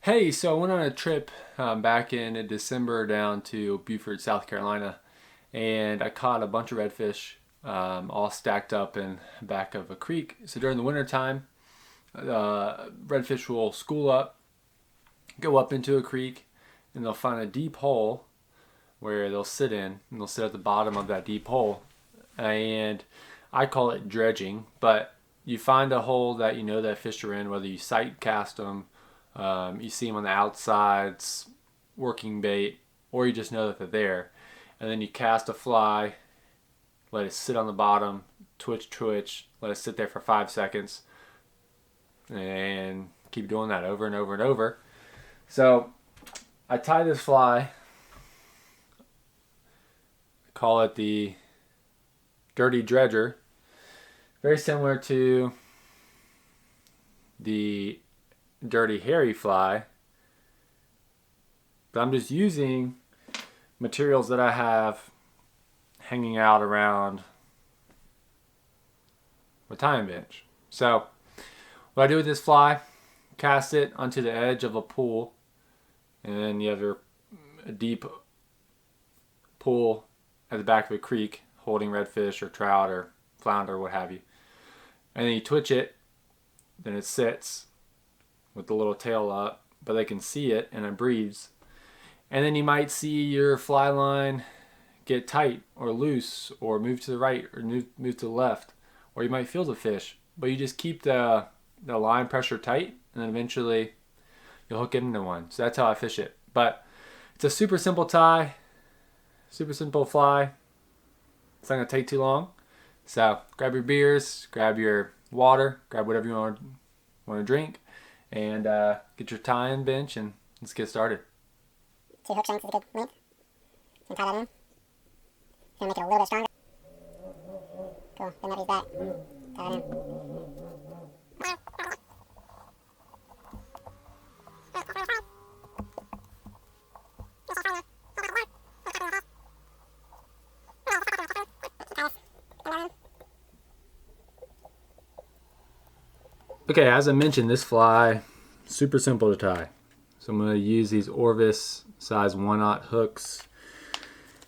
Hey, so I went on a trip back in December down to Beaufort, South Carolina, and I caught a bunch of redfish all stacked up in the back of a creek. So during the wintertime, redfish will school up, go up into a creek, and they'll find a deep hole where they'll sit in, and they'll sit at the bottom of that deep hole. And I call it dredging, but you find a hole that you know that fish are in, whether you sight cast them, you see them on the outsides working bait, or you just know that they're there. And then you cast a fly, let it sit on the bottom, twitch, let it sit there for 5 seconds, and keep doing that over and over and over. So I tie this fly, call it the Dirty Dredger, very similar to the Dirty Harry fly, but I'm just using materials that I have hanging out around my tying bench. So what I do with this fly, cast it onto the edge of a pool, and then you have a deep pool at the back of a creek holding redfish or trout or flounder or what have you. And then you twitch it, then it sits with the little tail up, but they can see it and it breathes. And then you might see your fly line get tight or loose or move to the right or move to the left, or you might feel the fish, but you just keep the line pressure tight, and then eventually you'll hook it into one. So that's how I fish it. But it's a super simple tie, super simple fly. It's not gonna take too long. So grab your beers, grab your water, grab whatever you want to drink, and get your tie-in bench, and let's get started. 2 hook shanks is a good length. You can tie that in. It's going to make it a little bit stronger. Cool. Then that is that. Tie that in. Okay, as I mentioned, this fly, super simple to tie. So I'm going to use these Orvis size 1/0 hooks.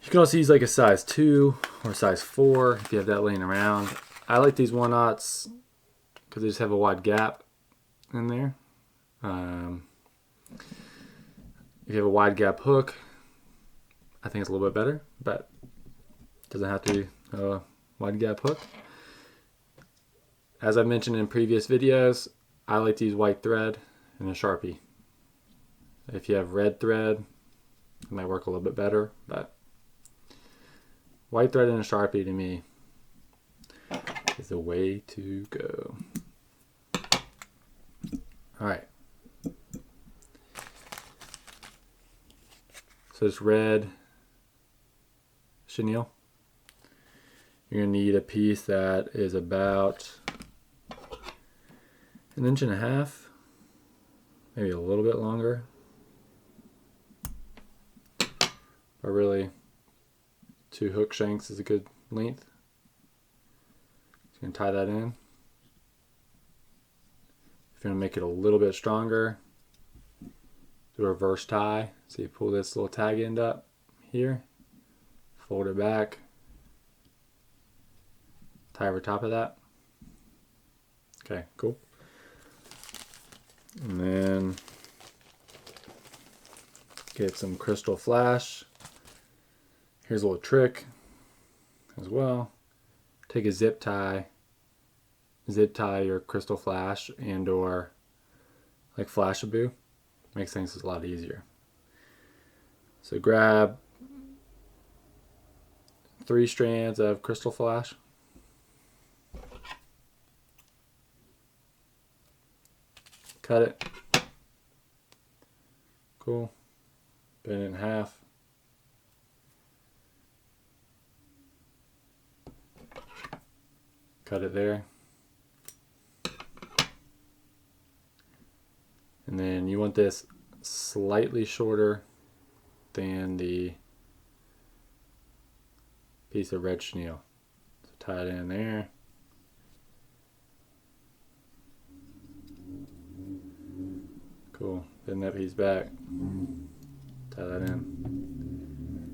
You can also use like a size 2 or size 4 if you have that laying around. I like these 1/0s because they just have a wide gap in there. If you have a wide gap hook, I think it's a little bit better, but it doesn't have to be a wide gap hook. As I mentioned in previous videos, I like to use white thread and a Sharpie. If you have red thread, it might work a little bit better, but white thread and a Sharpie to me is the way to go. All right. So it's red chenille. You're gonna need a piece that is about 1.5 inches, maybe a little bit longer. But really, 2 hook shanks is a good length. So you can tie that in. If you want to make it a little bit stronger, do a reverse tie. So you pull this little tag end up here, fold it back, tie over top of that. Okay, cool. And then get some crystal flash. Here's a little trick as well. Take a zip tie your crystal flash and or like Flashaboo. Makes things a lot easier. So grab 3 strands of crystal flash. Cut it. Cool. Bend it in half. Cut it there. And then you want this slightly shorter than the piece of red chenille. So tie it in there. Cool. Get that piece back. Tie that in.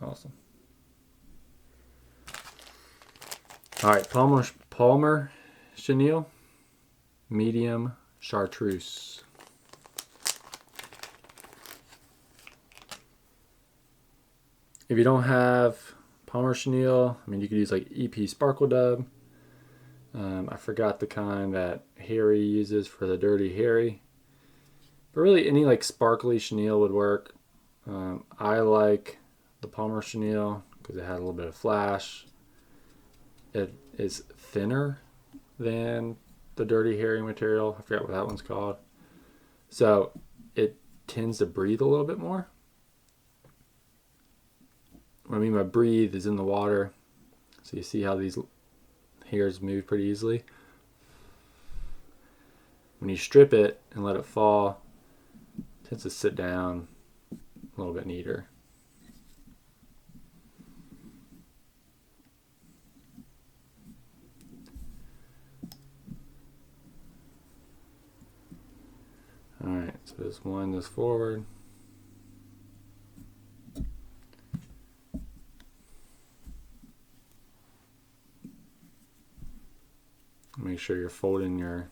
Awesome. All right, Palmer chenille, medium chartreuse. If you don't have Palmer chenille, I mean, you could use like EP Sparkle Dub. I forgot the kind that Harry uses for the Dirty Harry. But really, any like sparkly chenille would work. I like the Palmer chenille because it had a little bit of flash. It is thinner than the Dirty Harry material. I forgot what that one's called. So it tends to breathe a little bit more. What I mean by breathe is in the water. So you see how these hairs move pretty easily. When you strip it and let it fall, it tends to sit down a little bit neater. Alright, so just wind this forward. Make sure you're folding your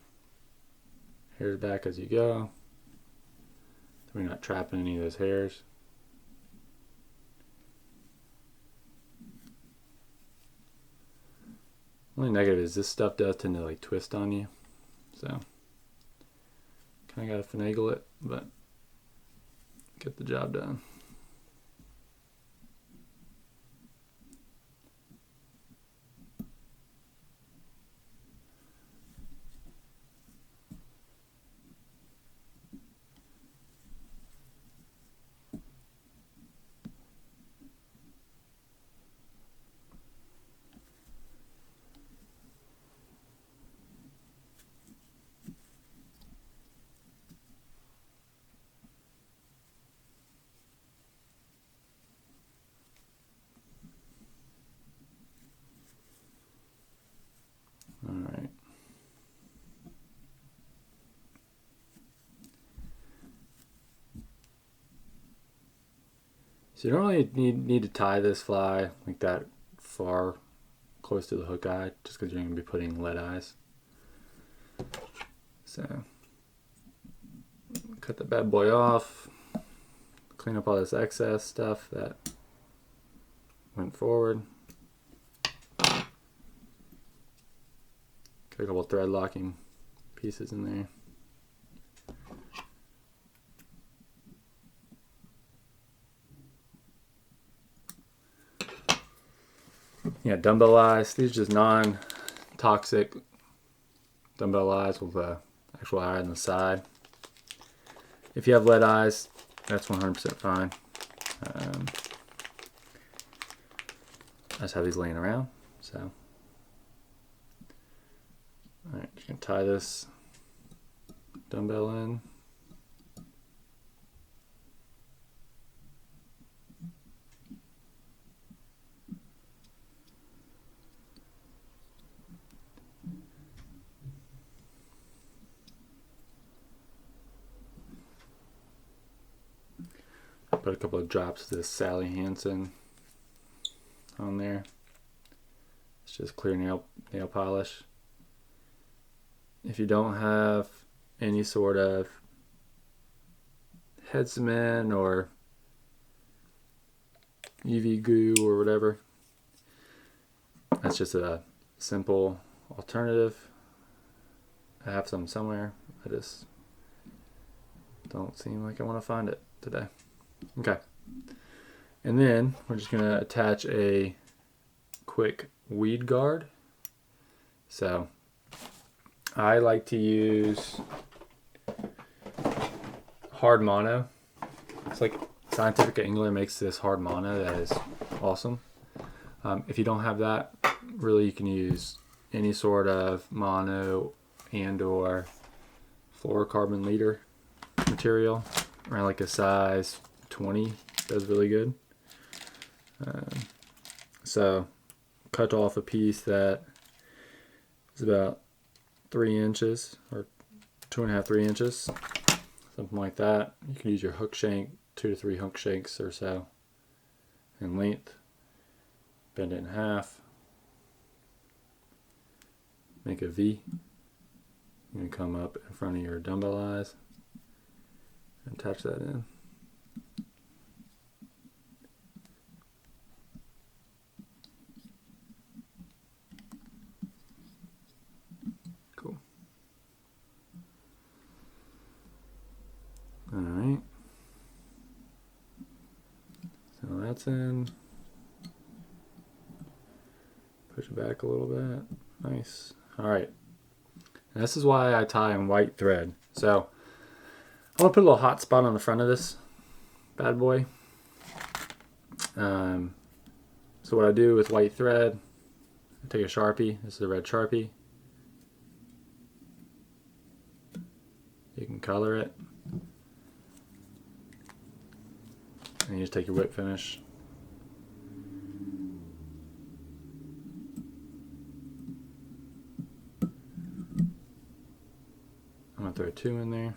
hairs back as you go. So you're not trapping any of those hairs. Only negative is this stuff does tend to like twist on you. So kind of got to finagle it, but get the job done. Alright. So you don't really need to tie this fly like that far close to the hook eye, just because you're going to be putting lead eyes. So cut the bad boy off, clean up all this excess stuff that went forward. Got a couple thread locking pieces in there. Yeah, dumbbell eyes. These are just non-toxic dumbbell eyes with an actual eye on the side. If you have lead eyes, that's 100% fine. I just have these laying around, so. Alright, just gonna tie this dumbbell in. Put a couple of drops of this Sally Hansen on there. It's just clear nail polish. If you don't have any sort of head cement or UV goo or whatever, that's just a simple alternative. I have some somewhere. I just don't seem like I want to find it today. Okay. And then we're just going to attach a quick weed guard. So I like to use hard mono. It's like Scientific Angler makes this hard mono that is awesome. If you don't have that, really you can use any sort of mono and or fluorocarbon leader material around like a size 20 does really good. So cut off a piece that is about 3 inches or 2.5, 3 inches, something like that. You can use your hook shank, 2 to 3 hook shanks or so in length. Bend it in half. Make a V. You can come up in front of your dumbbell eyes and attach that in. Cool. All right. So that's in. Push it back a little bit. Nice. All right. And this is why I tie in white thread. So I want to put a little hot spot on the front of this bad boy. So what I do with white thread, I take a Sharpie. This is a red Sharpie. You can color it. And you just take your whip finish. I'm going to throw 2 in there.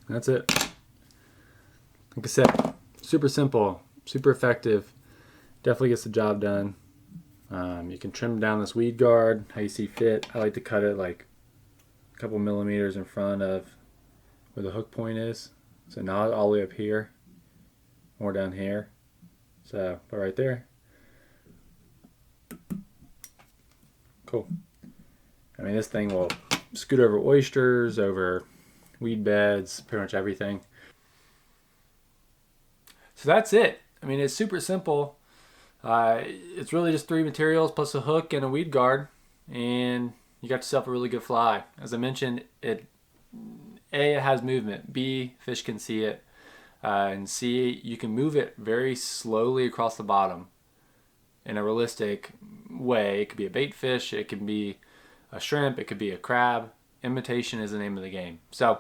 That's it. Like I said, super simple, super effective. Definitely gets the job done. You can trim down this weed guard how you see fit. I like to cut it like a couple millimeters in front of where the hook point is. So not all the way up here or down here. So, but right there. Cool. I mean, this thing will scoot over oysters, over weed beds, pretty much everything. So that's it. I mean, it's super simple. It's really just 3 materials plus a hook and a weed guard, and you got yourself a really good fly. As I mentioned, it has movement. B, fish can see it. And C, you can move it very slowly across the bottom in a realistic way. It could be a bait fish, it could be a shrimp, it could be a crab. Imitation is the name of the game. So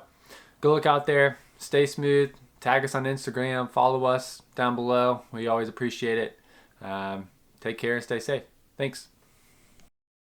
go look out there, stay smooth, tag us on Instagram, follow us down below. We always appreciate it. Take care and stay safe. Thanks.